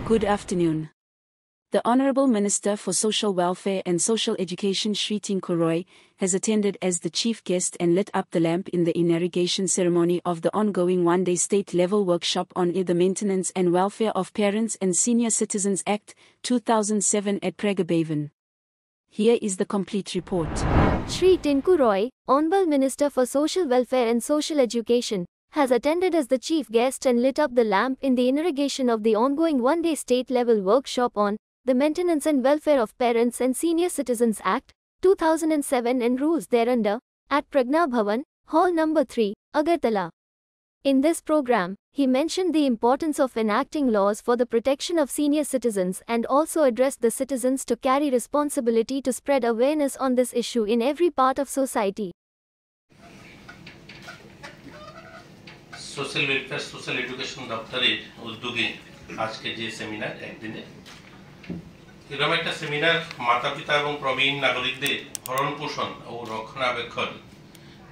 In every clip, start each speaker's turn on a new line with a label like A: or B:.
A: Good afternoon. The Honorable Minister for Social Welfare and Social Education Shri Tinku Roy has attended as the chief guest and lit up the lamp in the inauguration ceremony of the ongoing one-day state-level workshop on the Maintenance and Welfare of Parents and Senior Citizens Act, 2007 at Pregabaven. Here is the complete report.
B: Shri Tinku Roy, Honorable Minister for Social Welfare and Social Education, has attended as the chief guest and lit up the lamp in the inauguration of the ongoing one-day state-level workshop on the Maintenance and Welfare of Parents and Senior Citizens Act, 2007 and rules thereunder, at Pragna Bhavan, Hall No. 3, Agartala. In this program, he mentioned the importance of enacting laws for the protection of senior citizens and also addressed the citizens to carry responsibility to spread awareness on this issue in every part of society.
C: Social welfare social education দপ্তরের উদ্যোগে আজকে যে seminar একদিনে এরকম একটা seminar মাতা পিতা এবং প্রবীণ নাগরিকদের ভরণ পোষণ ও রক্ষণাবেক্ষণ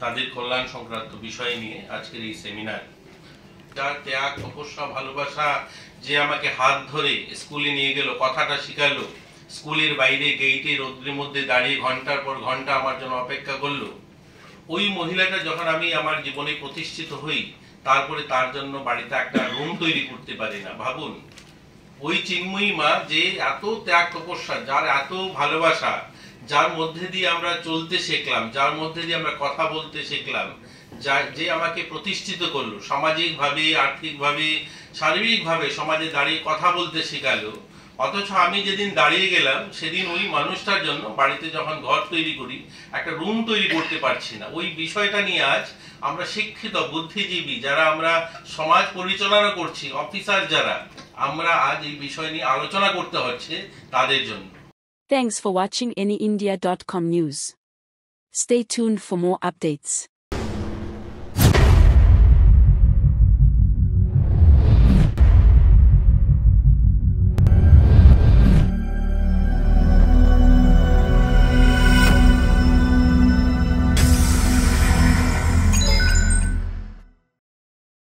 C: তাদের কল্যাণ সংক্রান্ত বিষয় নিয়ে আজকের এই সেমিনার যার ত্যাগ তপস্যা ভালোবাসা যে আমাকে হাত ধরে স্কুলে নিয়ে গেল কথাটা শিখালো স্কুলের বাইরে গেইটে রোদ্রের মধ্যে দাঁড়িয়ে ঘন্টার পর ঘন্টা আমার জন্য অপেক্ষা করলো ওই মহিলাটা যখন আমি আমার জীবনে প্রতিষ্ঠিত হই তারপরে তার জন্য বাড়িতে একটা রুম তৈরি করতে পারি না ভাবুন ওই চিন্ময়ী মা যে এত ত্যাগ তপস্যা যার এত ভালোবাসা যার মধ্যে দিয়ে আমরা চলতে শিখলাম যার মধ্যে দিয়ে আমরা কথা বলতে শিখলাম যে আমাকে প্রতিষ্ঠিত করলো সামাজিকভাবে আর্থিকভাবে শারীরিকভাবে সমাজে দাঁড়িয়ে কথা বলতে শেখালো অথচ আমি যেদিন দাঁড়িয়ে গেলাম সেদিন ওই মানুষটার জন্য বাড়িতে যখন ঘর তৈরি করি একটা রুম তৈরি করতে পারছি না ওই বিষয়টা নিয়ে আজ আমরা শিক্ষিত বুদ্ধিজীবী যারা আমরা সমাজ পরিচালনা করছি অফিসার যারা আমরা আজ এই বিষয় নিয়ে আলোচনা করতে হচ্ছে তাদের জন্য
A: Thanks for watching AnyIndia.com news. Stay tuned for more updates.